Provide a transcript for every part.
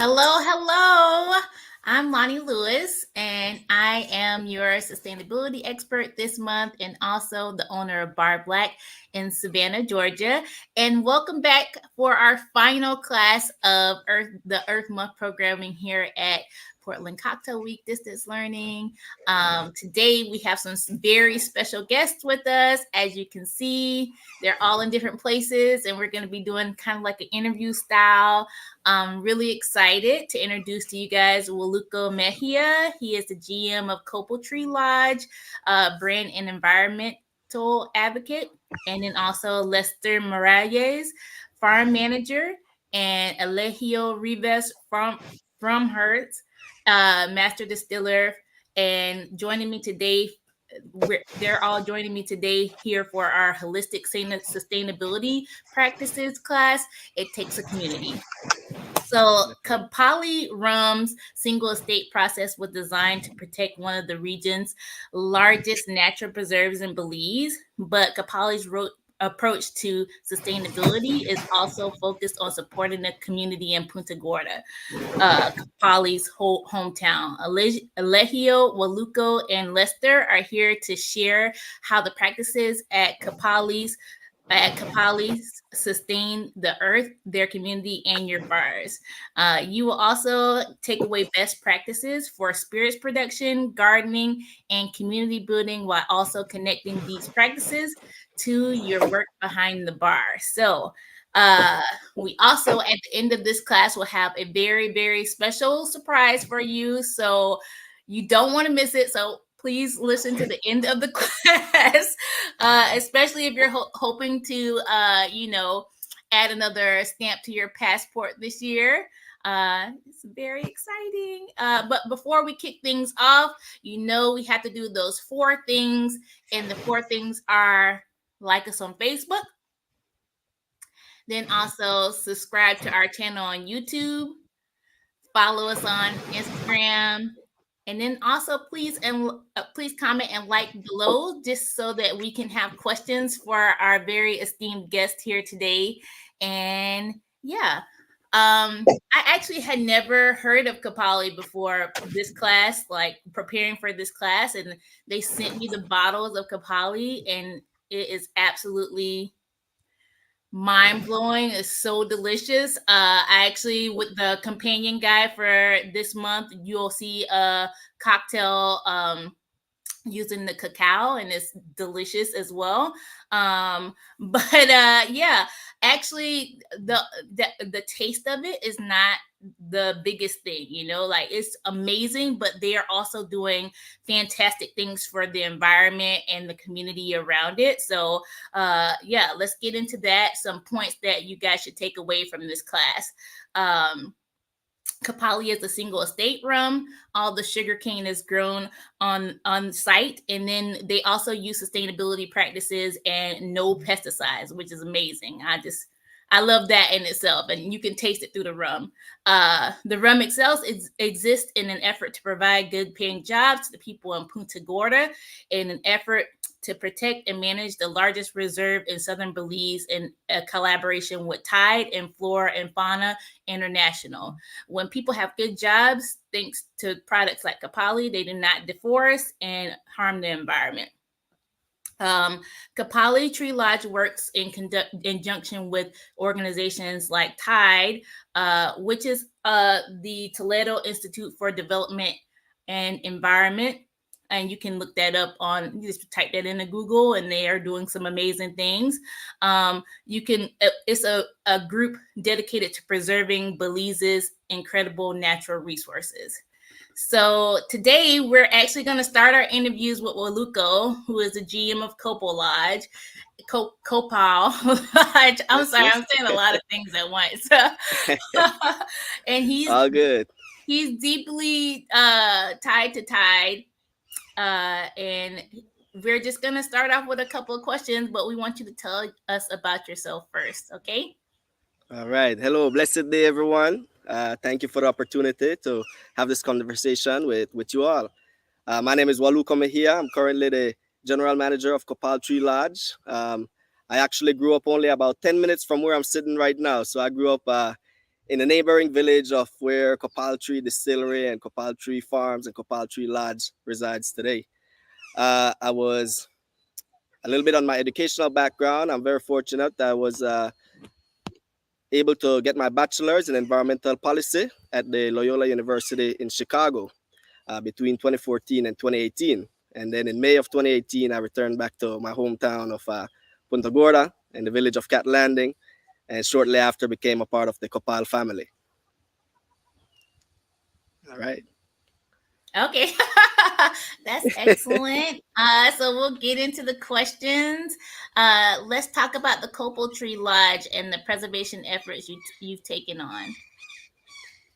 Hello, hello. I'm Loni Lewis, and I am your sustainability expert this month and also the owner of Bar Black in Savannah, Georgia. And welcome back for our final class of the Earth Month programming here at Portland Cocktail Week Distance Learning. Today, we have some very special guests with us. As you can see, they're all in different places, and we're going to be doing kind of like an interview style. I'm really excited to introduce to you guys Waluco Maheia. He is the GM of Copal Tree Lodge, brand and environmental advocate, and then also Lester Murralles, farm manager, and Eligio Rivas Fromherz, master distiller. And joining me today, they're all joining me today here for our holistic sustainability practices class. It takes a community. So Copalli rum's single estate process was designed to protect one of the region's largest natural preserves in Belize, but Copalli's approach to sustainability is also focused on supporting the community in Punta Gorda, Copalli's whole hometown. Eligio, Waluco, and Lester are here to share how the practices at Copalli's sustain the earth, their community, and your fires. You will also take away best practices for spirits production, gardening, and community building while also connecting these practices to your work behind the bar. So, we also, at the end of this class, will have a very, very special surprise for you. So, you don't want to miss it. So, please listen to the end of the class, especially if you're hoping to, add another stamp to your passport this year. It's very exciting. But before we kick things off, we have to do those 4 things. And the 4 things are like us on Facebook, then also subscribe to our channel on YouTube, follow us on Instagram, and then also please comment and like below, just so that we can have questions for our very esteemed guest here today. And yeah, I actually had never heard of Copalli before this class, like preparing for this class, and they sent me the bottles of Copalli, and it is absolutely mind-blowing. It's so delicious. I actually, with the companion guide for this month, you'll see a cocktail using the cacao, and it's delicious as well. Yeah, actually the taste of it is not the biggest thing, like it's amazing, but they are also doing fantastic things for the environment and the community around it. So yeah, let's get into that. Some points that you guys should take away from this class. Copalli is a single estate rum. All the sugar cane is grown on site, and then they also use sustainability practices and no pesticides, which is amazing. I love that in itself, and you can taste it through the rum. The rum itself exists in an effort to provide good-paying jobs to the people in Punta Gorda, in an effort to protect and manage the largest reserve in southern Belize in a collaboration with Tide and Flora and Fauna International. When people have good jobs, thanks to products like Copalli, they do not deforest and harm the environment. Copal Tree Lodge works in conjunction with organizations like Tide, which is the Toledo Institute for Development and Environment. And you can look that up you just type that into Google, and they are doing some amazing things. It's a group dedicated to preserving Belize's incredible natural resources. So today we're actually going to start our interviews with Waluco, who is the GM of Copal Lodge. Copal Lodge. I'm sorry, I'm saying a lot of things at once. And he's all good. He's deeply tied to Tide. And we're just going to start off with a couple of questions, but we want you to tell us about yourself first, okay? All right. Hello, blessed day, everyone. Thank you for the opportunity to have this conversation with you all. My name is Waluco Maheia. I'm currently the general manager of Copal Tree Lodge. I actually grew up only about 10 minutes from where I'm sitting right now. So I grew up in the neighboring village of where Copal Tree Distillery and Copal Tree Farms and Copal Tree Lodge resides today. I was a little bit on my educational background. I'm very fortunate that I was able to get my bachelor's in environmental policy at the Loyola University in Chicago between 2014 and 2018. And then in May of 2018, I returned back to my hometown of Punta Gorda in the village of Cat Landing, and shortly after became a part of the Copal family. All right. Okay. That's excellent. So we'll get into the questions. Let's talk about the Copal Tree Lodge and the preservation efforts you've taken on.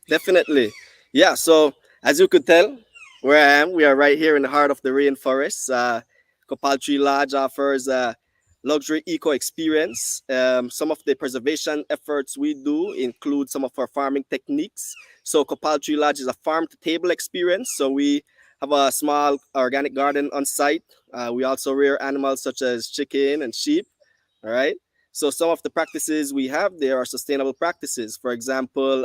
Definitely. Yeah. So as you could tell, where I am, we are right here in the heart of the rainforest. Copal Tree Lodge offers a luxury eco experience. Some of the preservation efforts we do include some of our farming techniques. So Copal Tree Lodge is a farm to table experience. So we have a small organic garden on site. We also rear animals such as chicken and sheep. All right. So some of the practices we have there are sustainable practices. For example,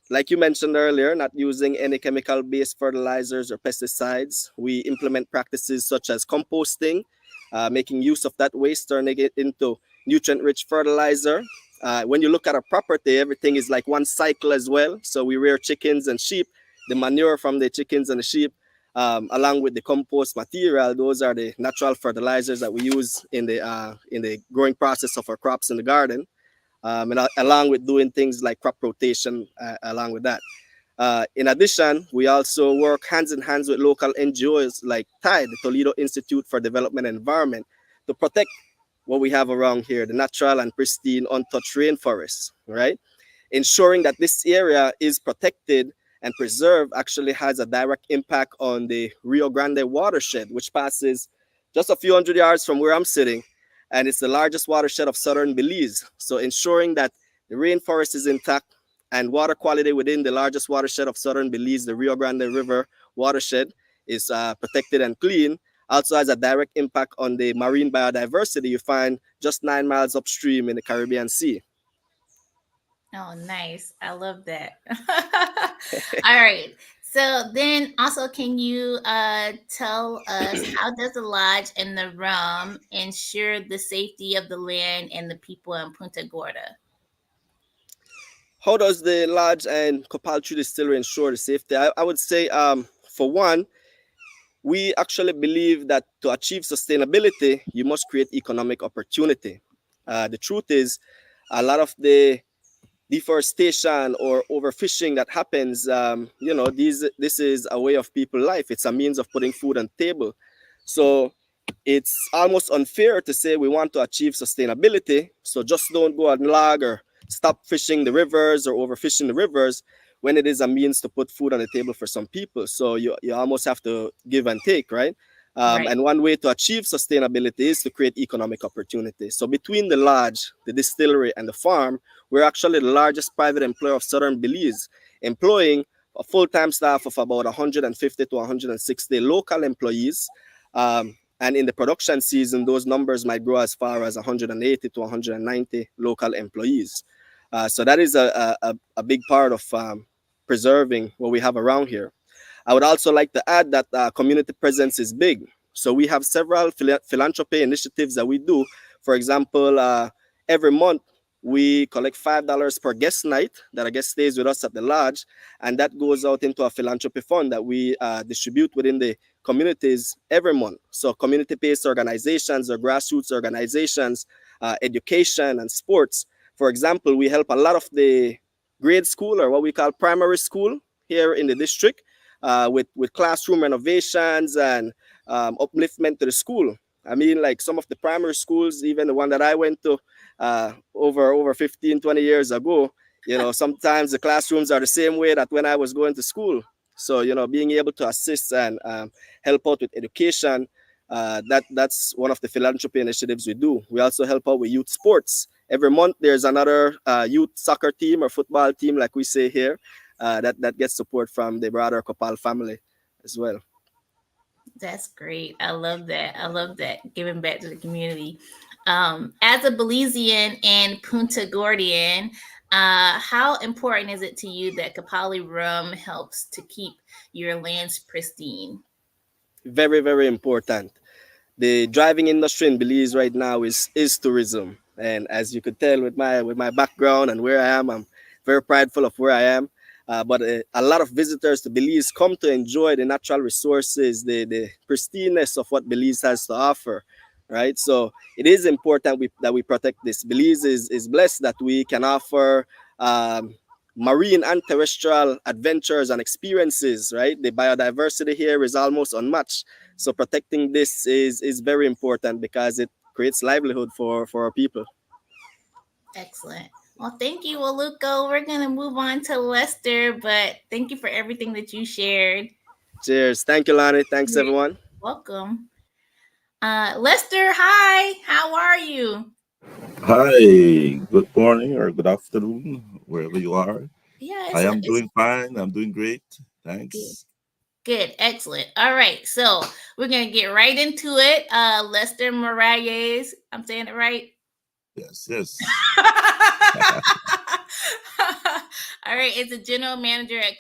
like you mentioned earlier, not using any chemical based fertilizers or pesticides. We implement practices such as composting, making use of that waste, turning it into nutrient rich fertilizer. When you look at our property, everything is like one cycle as well. So we rear chickens and sheep. The manure from the chickens and the sheep, along with the compost material, those are the natural fertilizers that we use in the growing process of our crops in the garden. And along with doing things like crop rotation along with that. In addition, we also work hands in hands with local NGOs like TIDE, the Toledo Institute for Development and Environment, to protect what we have around here, the natural and pristine untouched rainforest, right? Ensuring that this area is protected and preserved actually has a direct impact on the Rio Grande watershed, which passes just a few hundred yards from where I'm sitting, and it's the largest watershed of southern Belize. So ensuring that the rainforest is intact and water quality within the largest watershed of southern Belize, the Rio Grande River watershed, is protected and clean also has a direct impact on the marine biodiversity you find just 9 miles upstream in the Caribbean Sea. Oh, nice. I love that. All right. So then also can you tell us how does the lodge and the rum ensure the safety of the land and the people in Punta Gorda? How does the lodge and Copal Tree Distillery ensure the safety? I would say, for one, we actually believe that to achieve sustainability, you must create economic opportunity. The truth is, a lot of the deforestation or overfishing that happens, this is a way of people life. It's a means of putting food on the table. So it's almost unfair to say we want to achieve sustainability, so just don't go and log or stop fishing the rivers or overfishing the rivers when it is a means to put food on the table for some people. So you almost have to give and take, right? Right. And one way to achieve sustainability is to create economic opportunity. So between the lodge, the distillery, and the farm, we're actually the largest private employer of southern Belize, employing a full-time staff of about 150 to 160 local employees. And in the production season, those numbers might grow as far as 180 to 190 local employees. So that is a big part of preserving what we have around here. I would also like to add that community presence is big. So we have several philanthropy initiatives that we do. For example, every month we collect $5 per guest night that a guest stays with us at the lodge, and that goes out into a philanthropy fund that we distribute within the communities every month. So community-based organizations or grassroots organizations, education and sports. For example, we help a lot of the grade school or what we call primary school here in the district with classroom renovations and upliftment to the school. I mean, like some of the primary schools, even the one that I went to over 15, 20 years ago, sometimes the classrooms are the same way that when I was going to school. So, being able to assist and help out with education, that's one of the philanthropy initiatives we do. We also help out with youth sports. Every month, there's another youth soccer team or football team, like we say here, that gets support from the broader Copal family as well. That's great. I love that. I love that. Giving back to the community. As a Belizean and Punta Gordian, How important is it to you that Copalli rum helps to keep your lands pristine? Very, very important. The driving industry in Belize right now is tourism, and as you could tell with my background and where I am, I'm very prideful of where I am. But a lot of visitors to Belize come to enjoy the natural resources, the pristineness of what Belize has to offer, right? So it is important that we protect this. Belize is blessed that we can offer um, marine and terrestrial adventures and experiences, right? The biodiversity here is almost unmatched, so protecting this is very important because it creates livelihood for our people. Excellent. Well, thank you, Waluco. We're going to move on to Lester, but thank you for everything that you shared. Cheers. Thank you, Lani. Thanks, You're everyone. welcome. Lester, hi. How are you? Hi, good morning or good afternoon, wherever you are. Yeah, I am it's doing fine. I'm doing great. good. Thanks. Good, excellent. All right, so we're gonna get right into it. Lester Murralles, I'm saying it right. Yes, yes. All right, it's a general manager at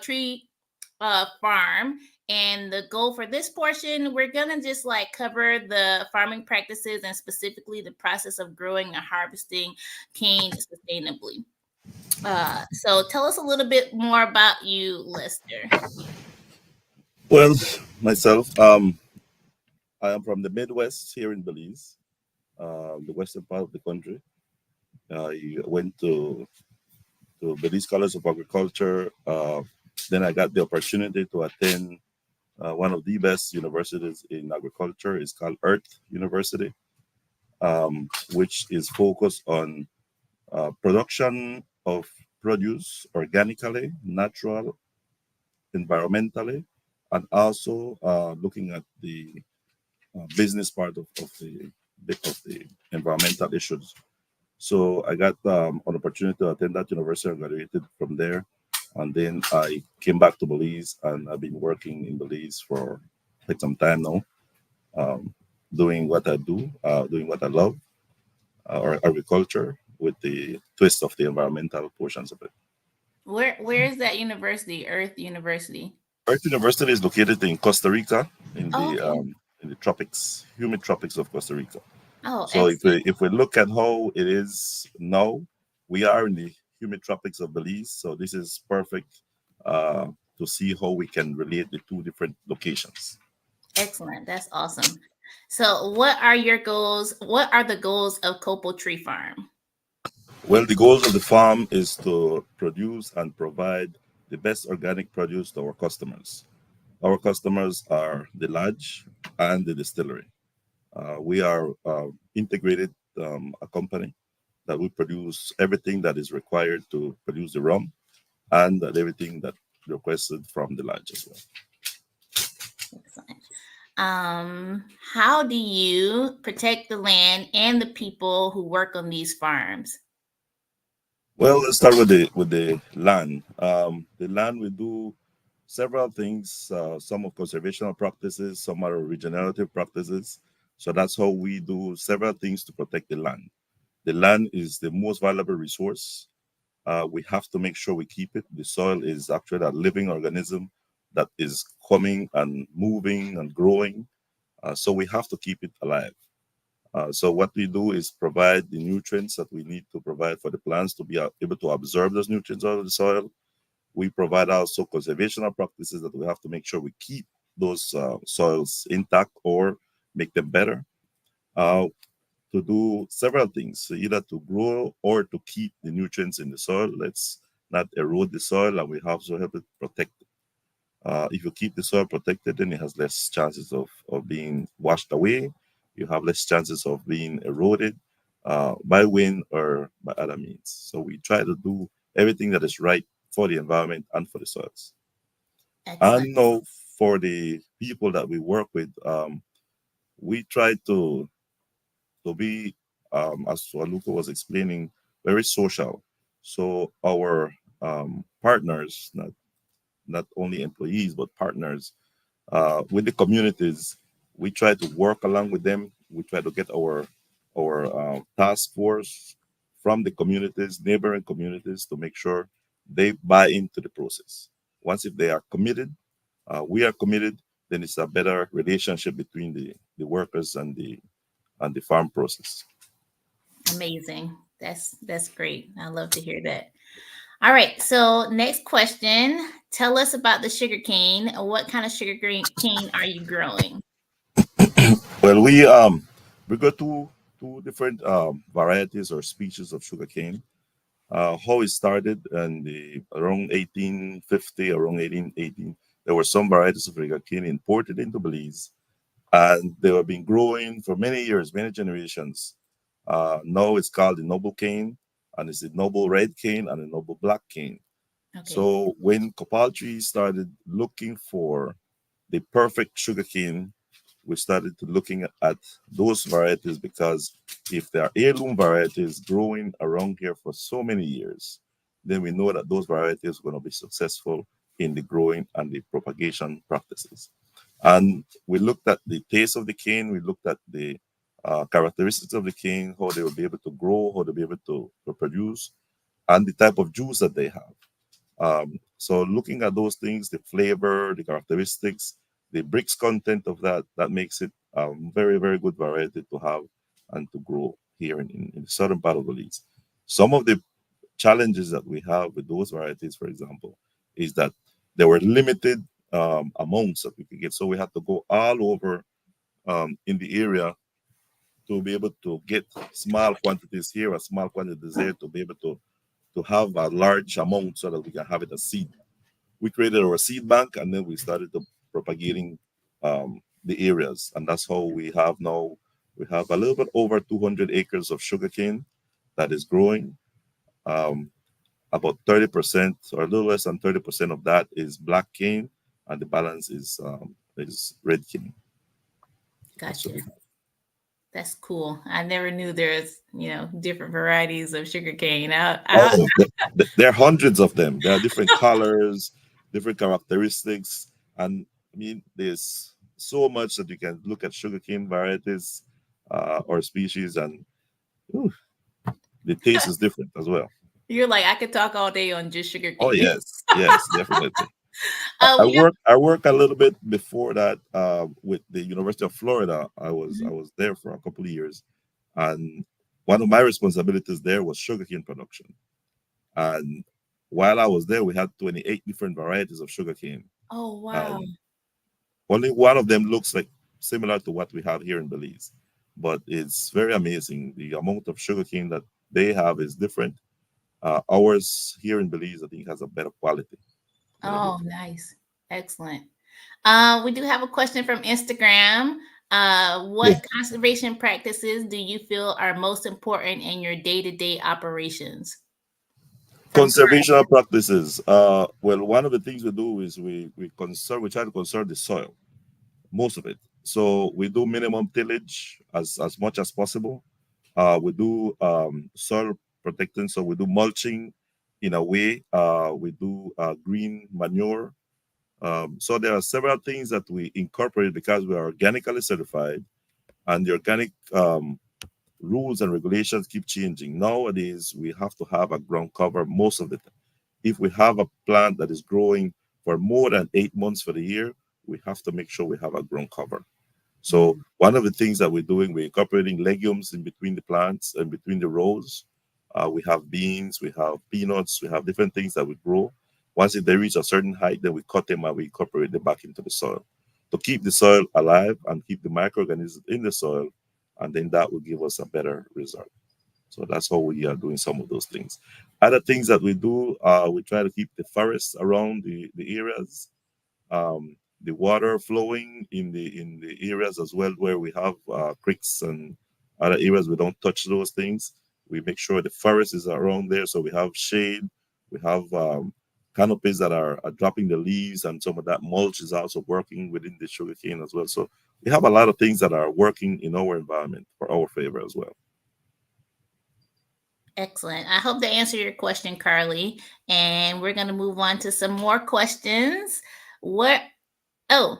Tree Farm, and the goal for this portion, we're gonna just like cover the farming practices and specifically the process of growing and harvesting cane sustainably. So tell us a little bit more about you, Lester. Well, myself, I am from the Midwest here in Belize, the western part of the country. I went to Belize College of Agriculture. Then I got the opportunity to attend one of the best universities in agriculture. It's called Earth University, which is focused on production of produce organically, natural, environmentally, and also looking at the business part of the environmental issues. So I got an opportunity to attend that university. I graduated from there, and then I came back to Belize, and I've been working in Belize for quite some time now, um, doing what I do, doing what I love, or agriculture with the twist of the environmental portions of it. Where is that university? Earth University. Earth University is located in Costa Rica, Oh, okay. in the tropics, humid tropics of Costa Rica. Oh, So excellent. if we look at how it is now, we are in the humid tropics of Belize. So this is perfect uh, to see how we can relate the two different locations. Excellent. That's awesome. So, what are your goals? What are the goals of Copal Tree Farm? Well, the goals of the farm is to produce and provide the best organic produce to our customers. Our customers are the lodge and the distillery. We are integrated a company that we produce everything that is required to produce the rum and everything that requested from the lodge as well. Excellent. How do you protect the land and the people who work on these farms? Well, let's start with the land. The land we do several things. Some of conservational practices, some are regenerative practices. So that's how we do several things to protect the land. The land is the most valuable resource. We have to make sure we keep it. The soil is actually a living organism that is coming and moving and growing. So we have to keep it alive. So what we do is provide the nutrients that we need to provide for the plants to be able to absorb those nutrients out of the soil. We provide also conservational practices that we have to make sure we keep those soils intact or make them better. Uh, to do several things, so either to grow or to keep the nutrients in the soil. Let's not erode the soil, and we have to help it protect it. If you keep the soil protected, then it has less chances of being washed away. You have less chances of being eroded by wind or by other means. So we try to do everything that is right for the environment and for the soils. Excellent. And now for the people that we work with, we try to be, as Waluko was explaining, very social. So our partners, not only employees but partners with the communities, we try to work along with them. We try to get our task force from the communities, neighboring communities, to make sure they buy into the process. Once if they are committed, we are committed, then it's a better relationship between the workers and the farm process. Amazing. That's great. I love to hear that. All right. So next question. Tell us about the sugar cane. What kind of cane are you growing? Well, we got two different varieties or species of sugarcane. How it started in the around 1850, around 1818, there were some varieties of sugarcane imported into Belize, and they have been growing for many years, many generations. Now it's called the noble cane, and it's the noble red cane and the noble black cane. Okay. So when Copal Tree started looking for the perfect sugarcane, we started to looking at those varieties, because if there are heirloom varieties growing around here for so many years, then we know that those varieties are going to be successful in the growing and the propagation practices. And we looked at the taste of the cane, we looked at the characteristics of the cane, how they will be able to grow, how they'll be able to produce, and the type of juice that they have. So looking at those things, the flavor, the characteristics, the bricks content of that, that makes it very, very good variety to have and to grow here in the southern part of Belize. Some of the challenges that we have with those varieties, for example, is that there were limited amounts that we could get. So we had to go all over in the area to be able to get small quantities here or small quantities there, to be able to have a large amount so that we can have it as seed. We created our seed bank, and then we started to propagating the areas, and that's how we have now. We have a little bit over 200 acres of sugarcane that is growing. Um, about 30% or a little less than 30% of that is black cane, and the balance is red cane. That's what Gotcha. we have. That's cool. I never knew there's, different varieties of sugar cane. Oh, there are hundreds of them. There are different colors, different characteristics, and I mean, there's so much that you can look at sugarcane varieties or species, and ooh, the taste is different as well. You're like, I could talk all day on just sugar Oh cane. yes, yes, definitely. We got I work a little bit before that with the University of Florida. I was there for a couple of years, and one of my responsibilities there was sugarcane production. And while I was there, we had 28 different varieties of sugarcane, Oh wow. and only one of them looks like similar to what we have here in Belize. But it's very amazing. The amount of sugarcane that they have is different. Ours here in Belize, I think, has a better quality than they do. Oh, nice. Excellent. We do have a question from Instagram. Yeah. What conservation practices do you feel are most important in your day-to-day operations? From Conservation practices. Well, one of the things we do is we conserve. We try to conserve the soil, most of it. So we do minimum tillage as much as possible. We do soil protecting, so we do mulching in a way. We do green manure. So there are several things that we incorporate because we are organically certified, and the organic rules and regulations keep changing. Nowadays, we have to have a ground cover most of the time. If we have a plant that is growing for more than 8 months for the year, we have to make sure we have a ground cover. So one of the things that we're doing, we're incorporating legumes in between the plants and between the rows. We have beans, we have peanuts, we have different things that we grow. Once they reach a certain height, then we cut them and we incorporate them back into the soil to keep the soil alive and keep the microorganisms in the soil, and then that will give us a better result. So that's how we are doing some of those things. Other things that we do, we try to keep the forests around the areas, the water flowing in the areas as well where we have creeks and other areas. We don't touch those things. We make sure the forest is around there, so we have shade. We have canopies that are dropping the leaves, and some of that mulch is also working within the sugarcane as well. So we have a lot of things that are working in our environment for our favor as well. Excellent. I hope that answered your question, Carly. And we're going to move on to some more questions. What? Oh,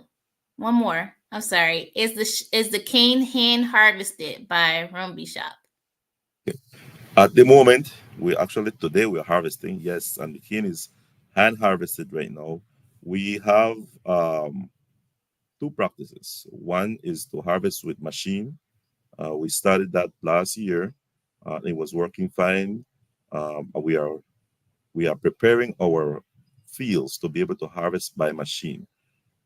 one more. I'm sorry. Is the cane hand harvested by Rumby Shop? At the moment, we actually today we're harvesting, yes, and the cane is hand harvested right now. We have two practices. One is to harvest with machine. We started that last year. It was working fine. We are preparing our fields to be able to harvest by machine,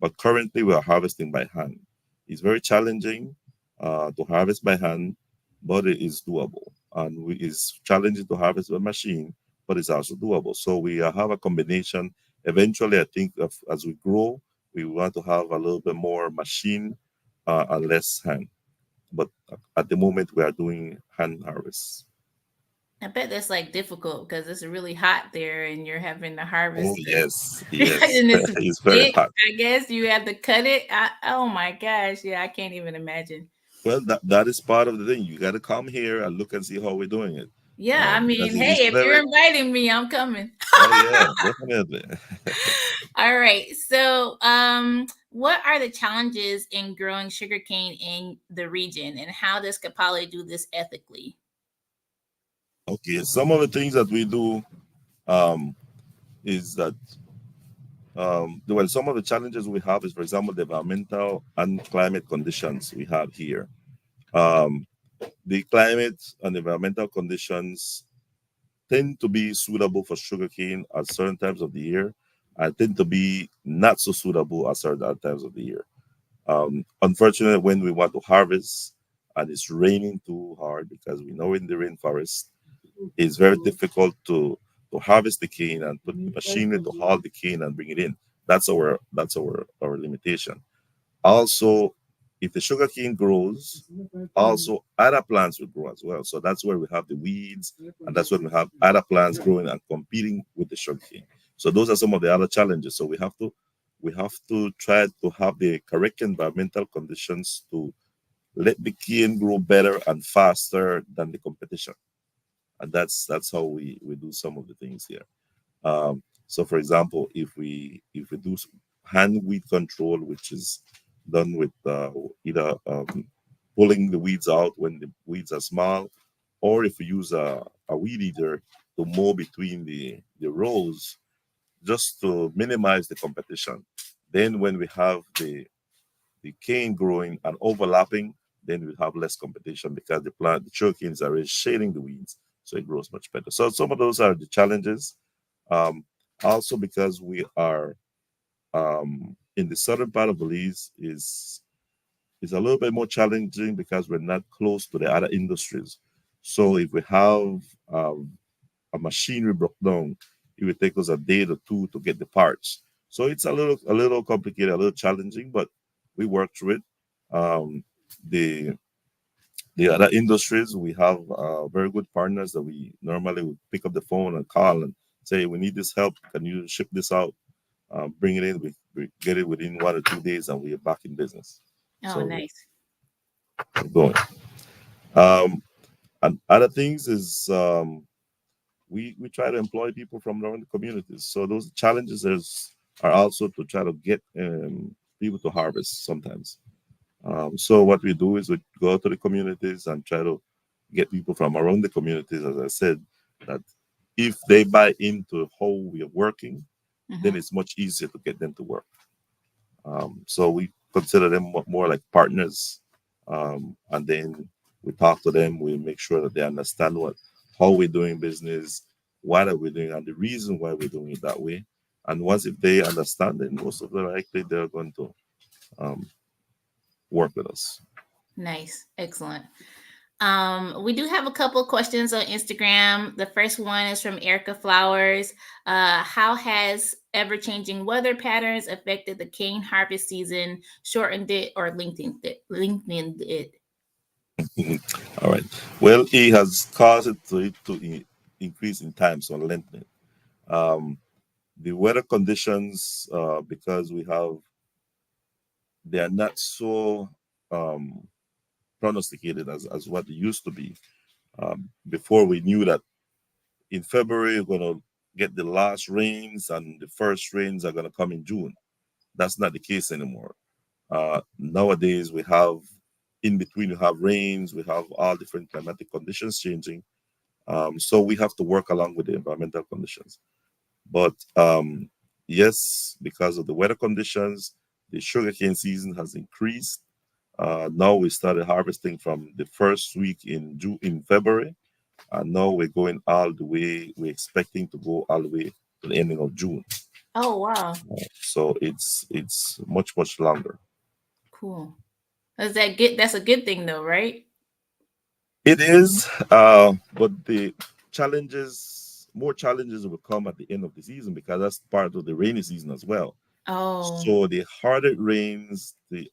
but currently we are harvesting by hand. It's very challenging to harvest by hand, but it is doable. And it's challenging to harvest by machine, but it's also doable. So we have a combination. Eventually, I think as we grow, we want to have a little bit more machine and less hand. But at the moment, we are doing hand harvest. I bet that's like difficult because it's really hot there and you're having to Oh, harvest it. yes, yes. And it's It's very thick. hot. I guess you have to cut it. Oh my gosh. Yeah, I can't even imagine. Well, that is part of the thing. You got to come here and look and see how we're doing it, Yeah, I because mean, it hey, is if you're very. inviting me, I'm coming. Oh yeah, definitely. All right. So, what are the challenges in growing sugarcane in the region, and how does Copalli do this ethically? Okay, some of the things that we do um, is that well, some of the challenges we have is, for example, the environmental and climate conditions we have here. Um, the climate and environmental conditions tend to be suitable for sugarcane at certain times of the year, and tend to be not so suitable at certain other times of the year. Unfortunately, when we want to harvest and it's raining too hard, because we know in the rainforest it's very difficult to harvest the cane and put the machinery to haul the cane and bring it in. That's our limitation. Also, if the sugar cane grows, also other plants will grow as well. So that's where we have the weeds, and that's when we have other plants growing and competing with the sugar cane. So those are some of the other challenges. So we have to try to have the correct environmental conditions to let the cane grow better and faster than the competition. And that's how we do some of the things here. So, for example, if we do hand weed control, which is done with either pulling the weeds out when the weeds are small, or if we use a weed eater to mow between the rows, just to minimize the competition. Then, when we have the cane growing and overlapping, then we have less competition because the sugar canes are already shading the weeds, so it grows much better. So some of those are the challenges. Um, Also, because we are in the southern part of Belize, is a little bit more challenging because we're not close to the other industries. So if we have a machinery broke down, it would take us a day or two to get the parts. So it's a little complicated, a little challenging, but we work through it. Um, the the other industries, we have very good partners that we normally would pick up the phone and call and say, we need this help. Can you ship this out? Bring it in. We get it within 1 or 2 days, and we are back in business. Oh, So nice. we're going. Um, and other things is we try to employ people from around the communities. So those challenges are also to try to get people to harvest sometimes. So what we do is we go to the communities and try to get people from around the communities, as I said, that if they buy into how we are working, then Hmm. it's much easier to get them to work. So we consider them more like partners, and then we talk to them. We make sure that they understand how we're doing business, what are we doing, and the reason why we're doing it that way. And once if they understand, then most of them likely they're going to um, work with us. Nice. Excellent. We do have a couple of questions on Instagram. The first one is from Erica Flowers. How has ever changing weather patterns affected the cane harvest season, shortened it, or lengthened it? All right. Well, it has caused it to increase in time, so lengthening. Um, the weather conditions, because they are not so um, prognosticated as what they used to be. Before we knew that in February we're going to get the last rains and the first rains are going to come in June. That's not the case anymore. Nowadays we have in between we have rains, we have all different climatic conditions changing, So we have to work along with the environmental conditions. But yes, because of the weather conditions, the sugarcane season has increased. Now we started harvesting from the first week in February, and now we're going all the way. We're expecting to go all the way to the ending of June. Oh, wow. So it's much longer. Cool. Is that good? That's a good thing though, right? It is, but the more challenges will come at the end of the season because that's part of the rainy season as well. Oh, So the harder it rains, the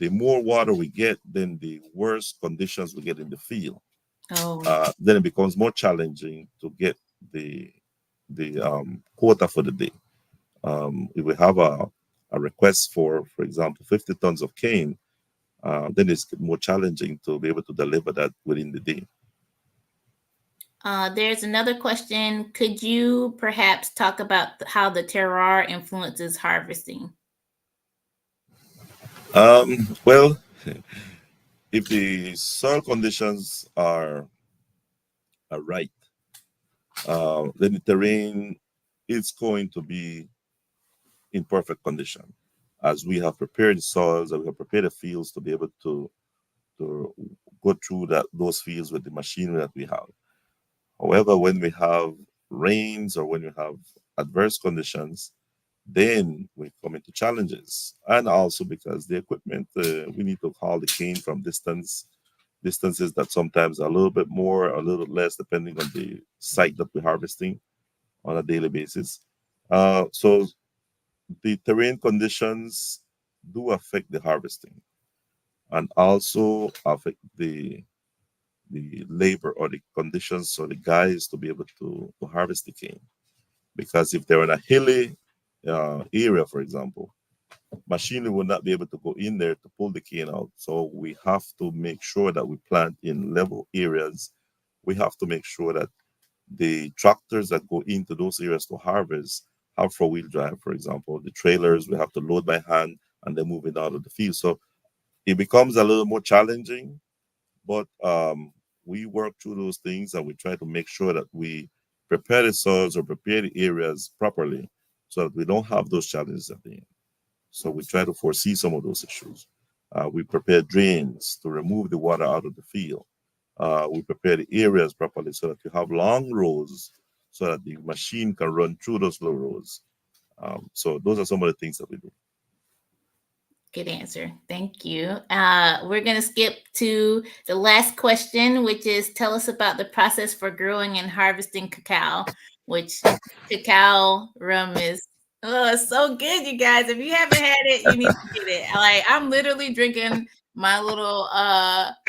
more water we get, then the worse conditions we get in the field. oh, Then it becomes more challenging to get the the quota for the day. If we have a request for example, 50 tons of cane, then it's more challenging to be able to deliver that within the day. there's another question. Could you perhaps talk about how the terroir influences harvesting? Well, if the soil conditions are right, then the terrain is going to be in perfect condition, as we have prepared the soils and we have prepared the fields to be able to go through those fields with the machinery that we have. However, when we have rains or when we have adverse conditions, then we come into challenges. And also because the equipment, we need to haul the cane from distances that sometimes are a little bit more, a little less, depending on the site that we're harvesting on a daily basis. So the terrain conditions do affect the harvesting and also affect the labor or the conditions for the guys to be able to harvest the cane. Because if they're in a hilly area, for example, machinery will not be able to go in there to pull the cane out. So we have to make sure that we plant in level areas. We have to make sure that the tractors that go into those areas to harvest have four-wheel drive, for example. The trailers we have to load by hand and then move it out of the field. So it becomes a little more challenging, but we work through those things and we try to make sure that we prepare the soils or prepare the areas properly so that we don't have those challenges at the end. So we try to foresee some of those issues. We prepare drains to remove the water out of the field. We prepare the areas properly so that you have long rows so that the machine can run through those low rows. So those are some of the things that we do. Good answer. Thank you. We're going to skip to the last question, which is tell us about the process for growing and harvesting cacao, which cacao rum is. Oh, it's so good, you guys. If you haven't had it, you need to get it. Like I'm literally drinking my little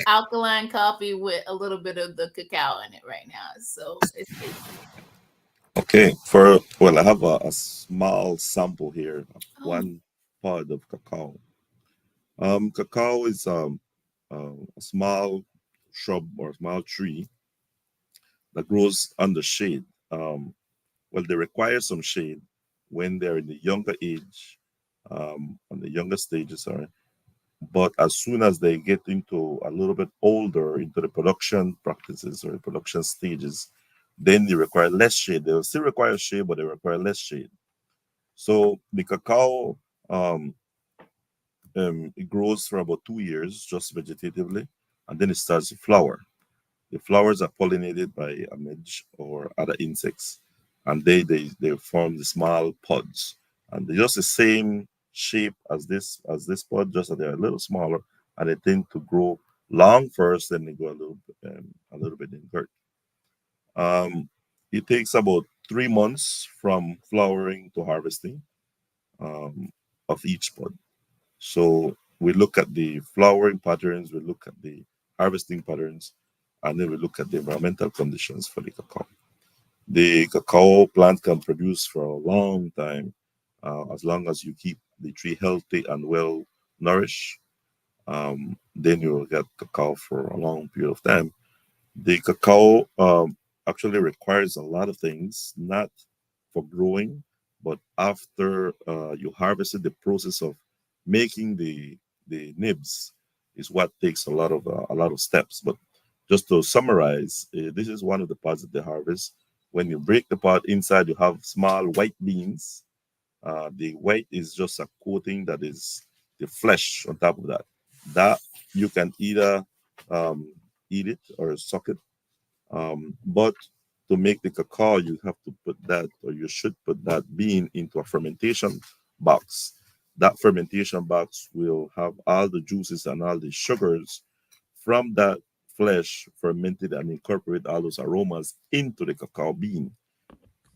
alkaline coffee with a little bit of the cacao in it right now. So it's tasty. Okay, I have a small sample here of Oh, one pod of cacao. Cacao is a small shrub or a small tree that grows under shade. Well, they require some shade when they're in the younger age, on the younger stages, sorry. But as soon as they get into a little bit older, into the production practices or the production stages, then they require less shade. They'll still require shade, but they require less shade. So the cacao, um, it grows for about 2 years just vegetatively, and then it starts to flower. The flowers are pollinated by a midge or other insects, and they form the small pods, and they're just the same shape as this pod, just that they're a little smaller, and they tend to grow long first, then they go a little bit in girth. Um, it takes about 3 months from flowering to harvesting um, of each pod. So we look at the flowering patterns, we look at the harvesting patterns, and then we look at the environmental conditions for the cacao. The cacao plant can produce for a long time, as long as you keep the tree healthy and well nourished. Then you will get cacao for a long period of time. The cacao actually requires a lot of things, not for growing, but after you harvested, the process of making the nibs is what takes a lot of steps. But just to summarize, this is one of the pods that they harvest. When you break the pod, inside you have small white beans. The white is just a coating that is the flesh on top of that. That you can either um, eat it or suck it. But to make the cacao, you have to put that, or you should put that bean into a fermentation box. That fermentation box will have all the juices and all the sugars from that flesh fermented and incorporate all those aromas into the cacao bean.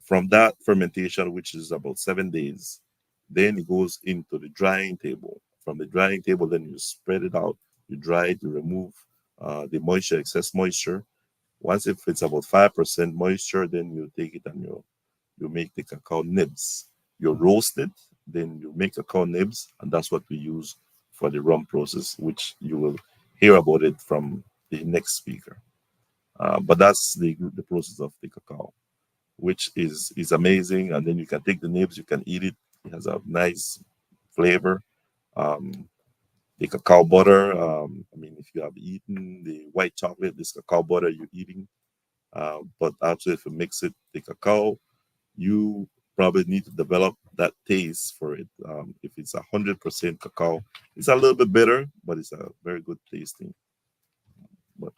From that fermentation, which is about 7 days, then it goes into the drying table. From the drying table, then you spread it out, you dry it, you remove the moisture, excess moisture. Once if it's about 5% moisture, then you take it and you make the cacao nibs. You roast it, then you make cacao nibs, and that's what we use for the rum process, which you will hear about it from the next speaker. But that's the process of the cacao, which is amazing. And then you can take the nibs, you can eat it. It has a nice flavor. Um, the cacao butter. I mean, if you have eaten the white chocolate, this cacao butter you're eating. But also, if you mix it, the cacao, you probably need to develop that taste for it. If it's 100% cacao, it's a little bit bitter, but it's a very good tasting. But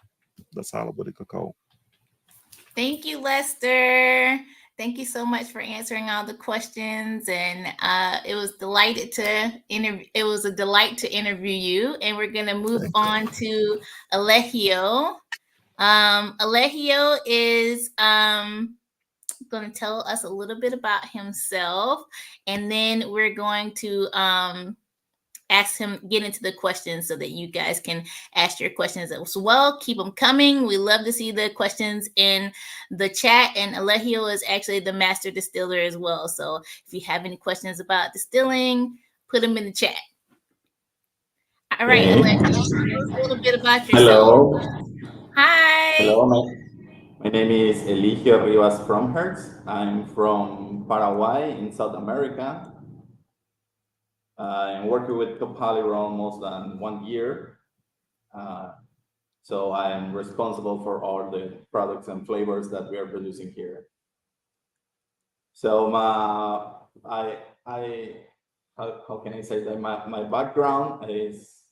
that's all about the cacao. Thank you, Lester. Thank you so much for answering all the questions, and it was delighted to interview. It was a delight to interview you, and we're gonna move Thank you. on to Eligio. Eligio is going to tell us a little bit about himself, and then we're going to ask him, get into the questions so that you guys can ask your questions as well. Keep them coming. We love to see the questions in the chat. And Eligio is actually the master distiller as well. So if you have any questions about distilling, put them in the chat. All right, Okay. Eligio, tell us a little bit about yourself. Hello. Hi. Hello. My name is Eligio Rivas Fromherz. I'm from Paraguay in South America. I'm working with Copalli for almost than 1 year. So I'm responsible for all the products and flavors that we are producing here. So how can I say that my background is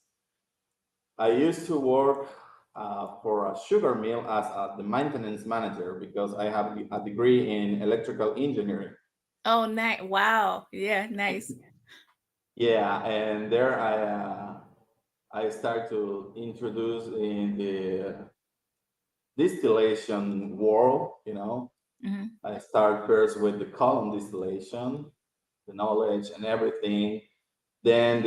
I used to work for a sugar mill as the maintenance manager because I have a degree in electrical engineering. Oh, nice. Wow. Yeah, nice. Yeah, and there I start to introduce in the distillation world. Mm-hmm. I start first with the column distillation, the knowledge and everything. Then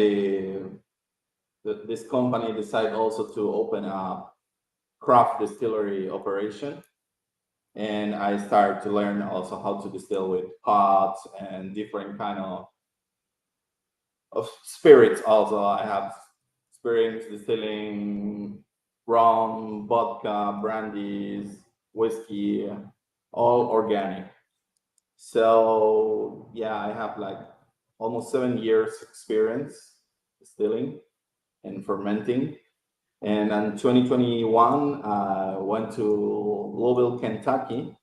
this company decided also to open a craft distillery operation, and I started to learn also how to distill with pots and different kind of spirits. Also, I have experience distilling rum, vodka, brandies, whiskey, all organic. So yeah, I have like almost 7 years experience distilling and fermenting. And in 2021, I went to Louisville, Kentucky.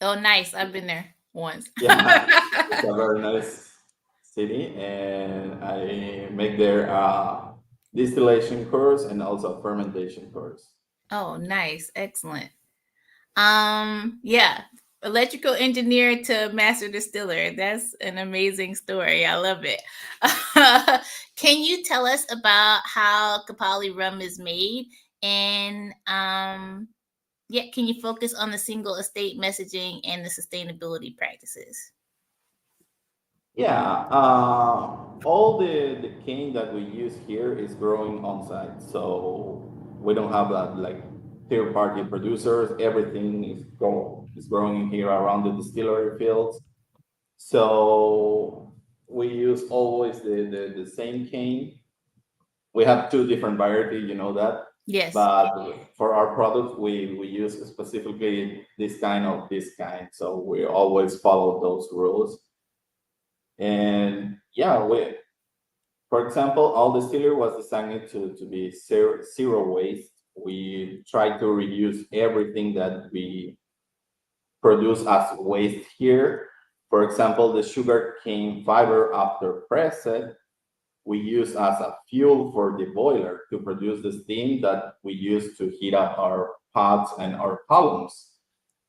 Oh, nice. I've been there once. Yeah, it's a very nice city, and I make their distillation course and also fermentation course. Oh, nice. Excellent. Yeah. Electrical engineer to master distiller. That's an amazing story. I love it. Can you tell us about how Copalli rum is made? And yeah, can you focus on the single estate messaging and the sustainability practices? Yeah, all the cane that we use here is growing on site, so we don't have that like third party producers. Everything is growing here around the distillery fields. So we use always the same cane. We have two different varieties, you know that. Yes. But for our product, we use specifically this kind. So we always follow those rules. And yeah, for example, all distiller was designed to be zero waste we try to reduce everything that we produce as waste here. For example, the sugar cane fiber after pressed, we use as a fuel for the boiler to produce the steam that we use to heat up our pots and our columns.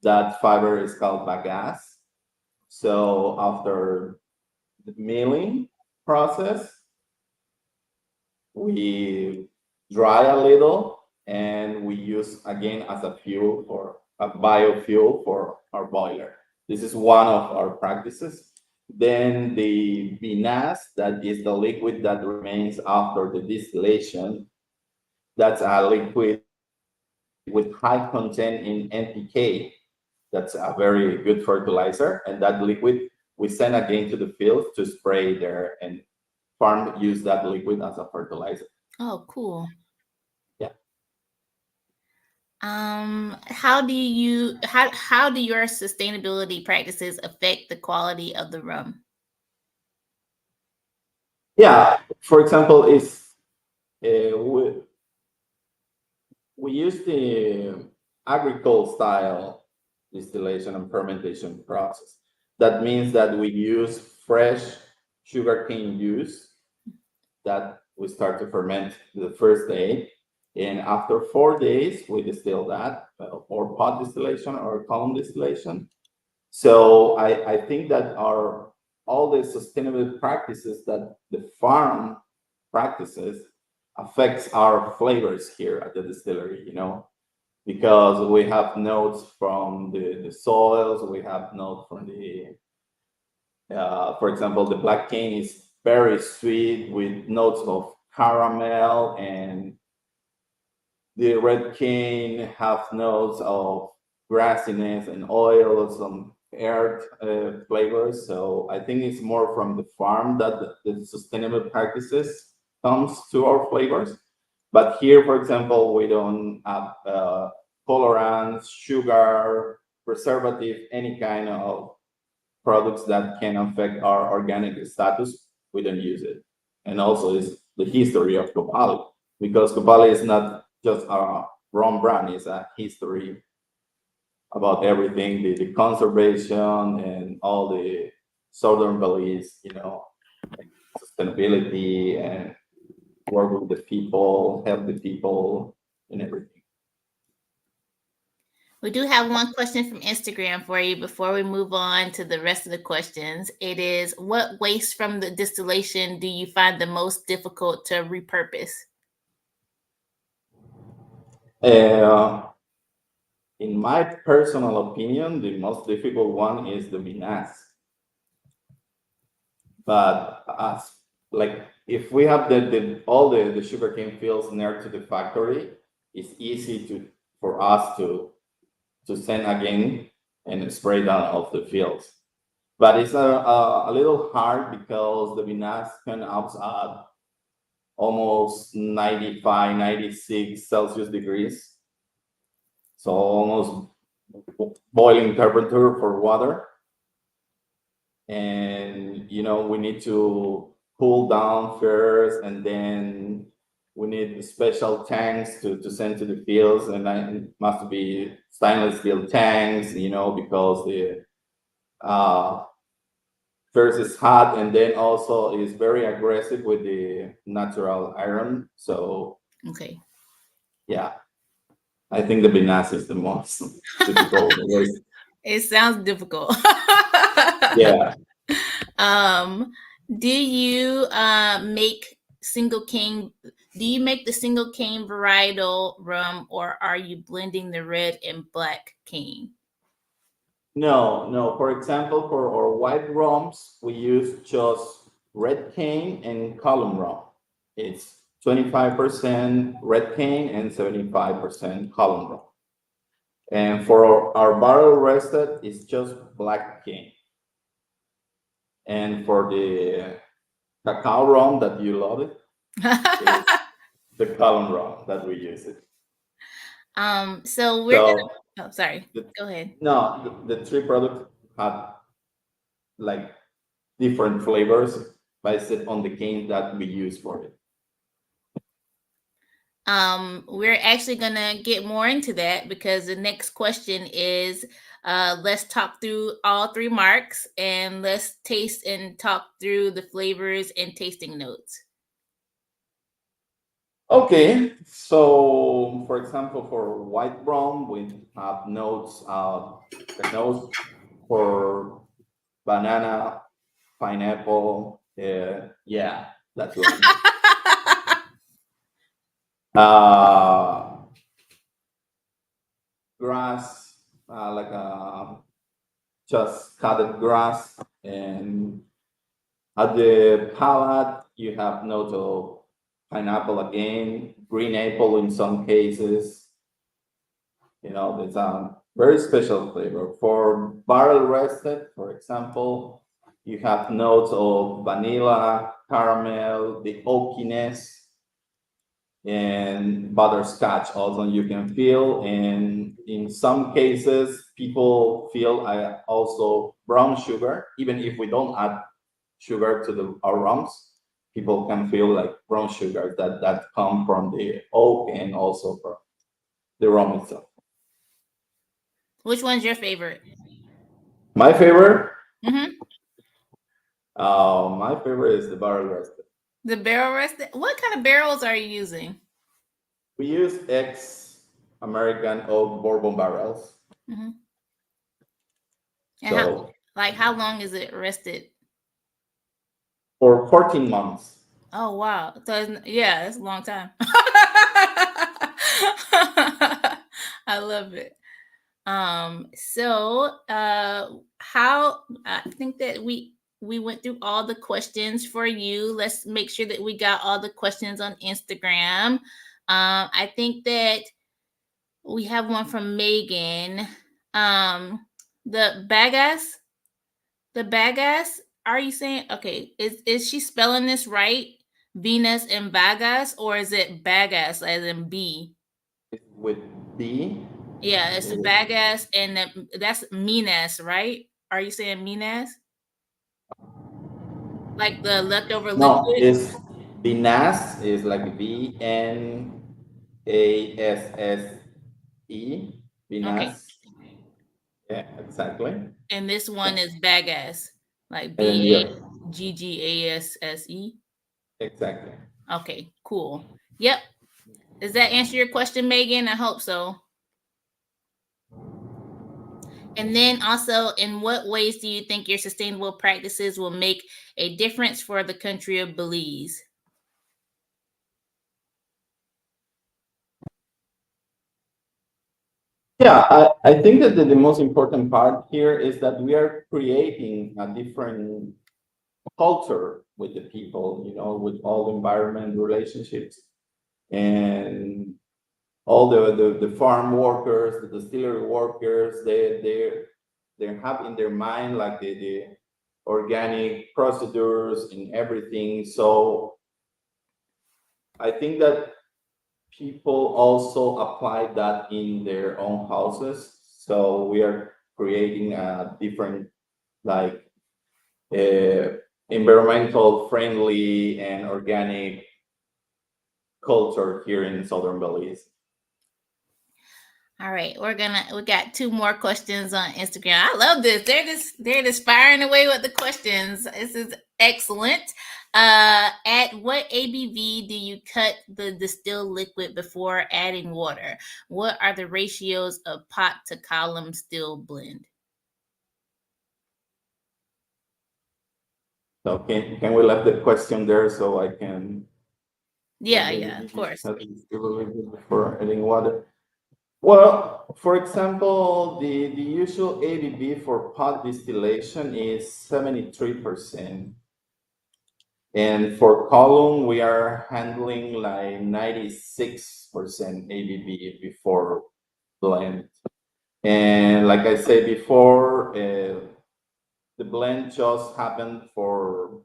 That fiber is called bagasse. So after the milling process, we dry a little and we use again as a fuel for a biofuel for our boiler. This is one of our practices. Then the vinasse, that is the liquid that remains after the distillation. That's a liquid with high content in NPK. That's a very good fertilizer. And that liquid we send again to the field to spray there, and farm use that liquid as a fertilizer. Oh, cool. Yeah. How do your sustainability practices affect the quality of the rum? Yeah. For example, we use the agricole style distillation and fermentation process. That means that we use fresh sugarcane juice that we start to ferment the first day. And after 4 days, we distill that, or pot distillation or column distillation. So I think that all the sustainable practices that the farm practices affects our flavors here at the distillery, because we have notes from the soils, we have notes from for example, the black cane is very sweet with notes of caramel, and the red cane have notes of grassiness and oil, some earth flavors. So I think it's more from the farm that the sustainable practices comes to our flavors. But here, for example, we don't have colorants, sugar, preservative, any kind of products that can affect our organic status. We don't use it. And also is the history of Copalli, because Copalli is not just a rum brand, it's a history about everything, the conservation and all the southern Belize, sustainability and work with the people, help the people, and everything. We do have one question from Instagram for you before we move on to the rest of the questions. It is, what waste from the distillation do you find the most difficult to repurpose? In my personal opinion, the most difficult one is the vinasse. But if we have all the sugarcane fields near to the factory, it's easy for us to send again and spray down off the fields. But it's a little hard because the vinasse can out at almost 95, 96 Celsius degrees. So almost boiling temperature for water. And, we need to cool down first, and then we need special tanks to send to the fields, and it must be stainless steel tanks, because the first is hot, and then also is very aggressive with the natural iron. So Okay. yeah, I think the vinasse is the most difficult. It sounds difficult. Yeah. Do you make the single cane varietal rum, or are you blending the red and black cane? No. For example, for our white rums, we use just red cane and column rum. It's 25% red cane and 75% column rum. And for our barrel rested, it's just black cane. And for the cacao rum that you love it, it's the column rum that we use it. So we're gonna. Oh, sorry. Go ahead. No, the three products have like different flavors based on the cane that we use for it. We're actually gonna get more into that because the next question is let's talk through all three marks and let's taste and talk through the flavors and tasting notes. Okay, so for example, for white rum, we have notes, the notes for banana, pineapple, yeah, that's one. Grass, like just cutted grass, and at the palate, you have notes of pineapple again, green apple in some cases. You know, it's a very special flavor. For barrel rested, for example, you have notes of vanilla, caramel, the oakiness, and butterscotch also you can feel. And in some cases, people feel also brown sugar, even if we don't add sugar to our rums, people can feel like brown sugar that come from the oak and also from the rum itself. Which one's your favorite? My favorite, Mm-hmm. my favorite is the barrel rested. The barrel rested. What kind of barrels are you using? We use ex-American oak bourbon barrels. Mm-hmm. And So how long is it rested? for 14 months. Oh wow! So yeah, that's a long time. I love it. So how I think that we went through all the questions for you. Let's make sure that we got all the questions on Instagram. I think that we have one from Megan. The Bagas. Are you saying okay? Is she spelling this right? Venus and Bagas, or is it Bagas as in B? With B. Yeah, it's Bagas, and that's Minas, right? Are you saying Minas? Like the leftover No, liquid? it's Vinasse is like Vnasse. Okay. Vinasse. Yeah, exactly. And this one is Bagas, like And yeah, Baggasse. exactly. Okay, cool. Yep. Does that answer your question, Megan? I hope so. And then also, in what ways do you think your sustainable practices will make a difference for the country of Belize? Yeah, I think that the most important part here is that we are creating a different culture with the people, you know, with all the environment relationships and all the farm workers, the distillery workers, they have in their mind like the organic procedures and everything. So I think that people also apply that in their own houses. So we are creating a different like environmental friendly and organic culture here in Southern Belize. All right, we got two more questions on Instagram. I love this. They're just firing away with the questions. This is excellent. At what ABV do you cut the distilled liquid before adding water? What are the ratios of pot to column still blend? So can we let the question there so I can Yeah, of course. before adding water? Well, for example, the usual ABV for pot distillation is 73%. And for column, we are handling like 96% ABV before blend. And like I said before, the blend just happened for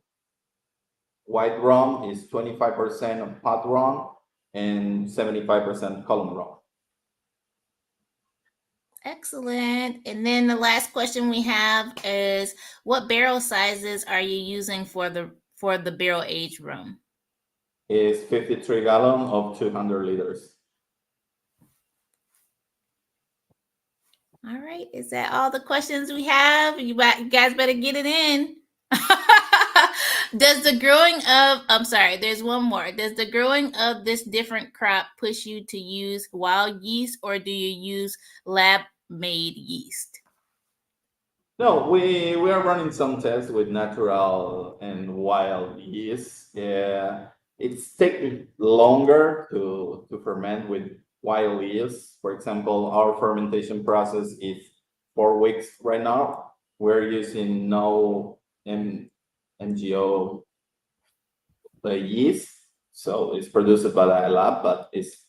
white rum is 25% of pot rum and 75% column rum. Excellent. And then the last question we have is, what barrel sizes are you using for the barrel aged rum? is 53 gallons of 200 liters. All right. Is that all the questions we have? You guys better get it in. Does the growing of, I'm sorry, there's one more. Does the growing of this different crop push you to use wild yeast, or do you use lab-made yeast? No, we are running some tests with natural and wild yeast. Yeah, it's taking longer to ferment with wild yeast. For example, our fermentation process is 4 weeks right now. We're using no MGO yeast, so it's produced by a lab, but it's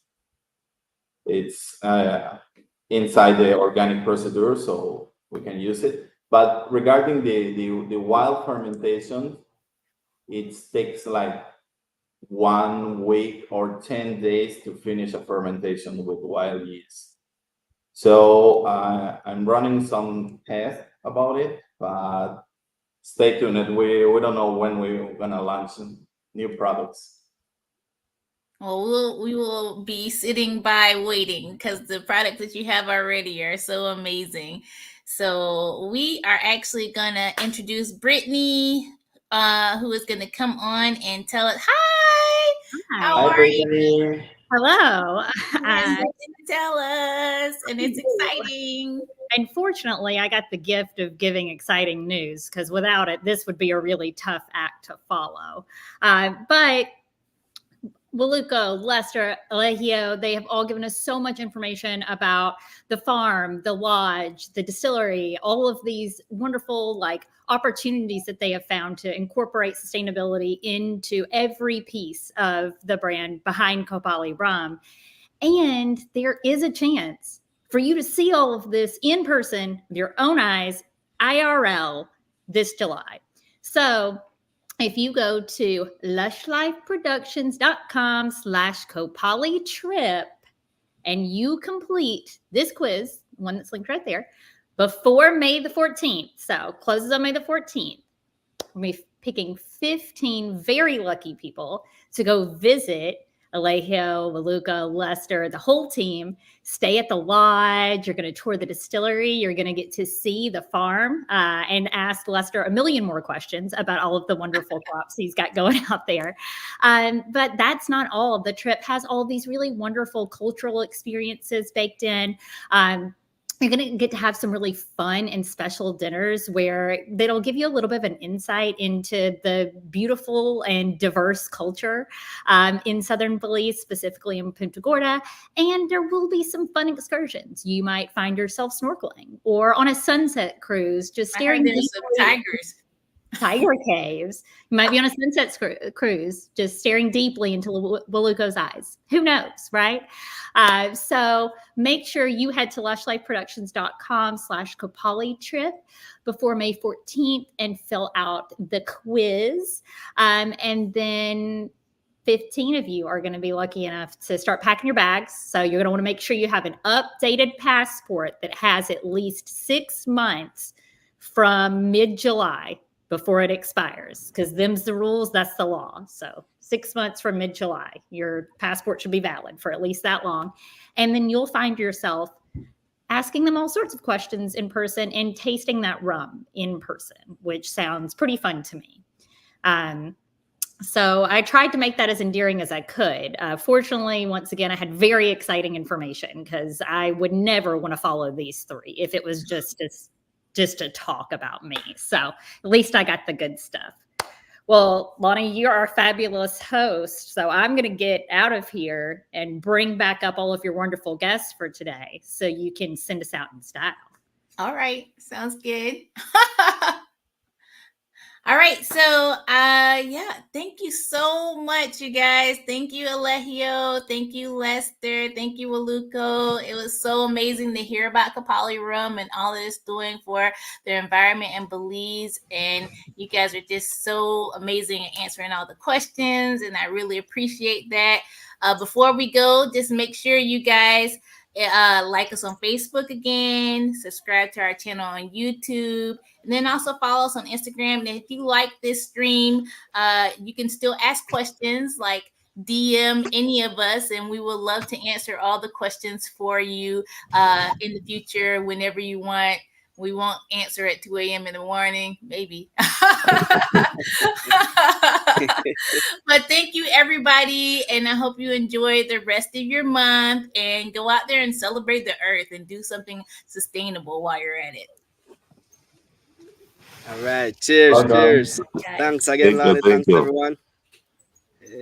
inside the organic procedure, so we can use it. But regarding the wild fermentation, it takes like 1 week or 10 days to finish a fermentation with wild yeast. So I'm running some tests about it, but stay tuned. We don't know when we're gonna launch new products. Well, we will be sitting by waiting because the products that you have already are so amazing. So we are actually gonna introduce Brittany, who is gonna come on and tell us, hi, how Hi, are you? Brittany. Hello. Tell us, and it's exciting. Unfortunately, I got the gift of giving exciting news because without it, this would be a really tough act to follow. But Waluco, Lester, Eligio, they have all given us so much information about the farm, the lodge, the distillery, all of these wonderful opportunities that they have found to incorporate sustainability into every piece of the brand behind Copalli rum. And there is a chance for you to see all of this in person with your own eyes, IRL, this July. So if you go to lushlifeproductions.com/Copalli trip and you complete this quiz, one that's linked right there, before May the 14th, so closes on May the 14th, we'll be picking 15 very lucky people to go visit Eligio, Waluco, Lester, the whole team, stay at the lodge. You're going to tour the distillery. You're going to get to see the farm and ask Lester a million more questions about all of the wonderful crops he's got going out there. But that's not all. The trip has all these really wonderful cultural experiences baked in. You're going to get to have some really fun and special dinners where that'll give you a little bit of an insight into the beautiful and diverse culture in southern Belize, specifically in Punta Gorda. And there will be some fun excursions. You might find yourself snorkeling or on a sunset cruise, just staring at some tigers. Tiger caves. You might be on a sunset cruise, just staring deeply into Waluco's eyes. Who knows, right? So make sure you head to lushlifeproductions.com/Copalli trip before May 14th and fill out the quiz. And then 15 of you are going to be lucky enough to start packing your bags. So you're going to want to make sure you have an updated passport that has at least 6 months from mid-July before it expires, because them's the rules, that's the law. So 6 months from mid-July, your passport should be valid for at least that long. And then you'll find yourself asking them all sorts of questions in person and tasting that rum in person, which sounds pretty fun to me. So I tried to make that as endearing as I could. Fortunately, once again, I had very exciting information because I would never want to follow these 3 if it was just to talk about me. So at least I got the good stuff. Well, Loni, you're our fabulous host. So I'm going to get out of here and bring back up all of your wonderful guests for today so you can send us out in style. All right. Sounds good. All right. So, thank you so much, you guys. Thank you, Eligio. Thank you, Lester. Thank you, Waluco. It was so amazing to hear about Copalli rum and all that it's doing for the environment in Belize. And you guys are just so amazing at answering all the questions. And I really appreciate that. Before we go, just make sure you guys like us on Facebook again, subscribe to our channel on YouTube, and then also follow us on Instagram. And if you like this stream, you can still ask questions like DM any of us, and we would love to answer all the questions for you in the future whenever you want. We won't answer at 2 a.m. in the morning, maybe. But thank you, everybody. And I hope you enjoy the rest of your month and go out there and celebrate the earth and do something sustainable while you're at it. All right. Cheers. Welcome. Cheers. Guys. Thanks again, Thank you. Lonnie. Thank Thanks, you. everyone.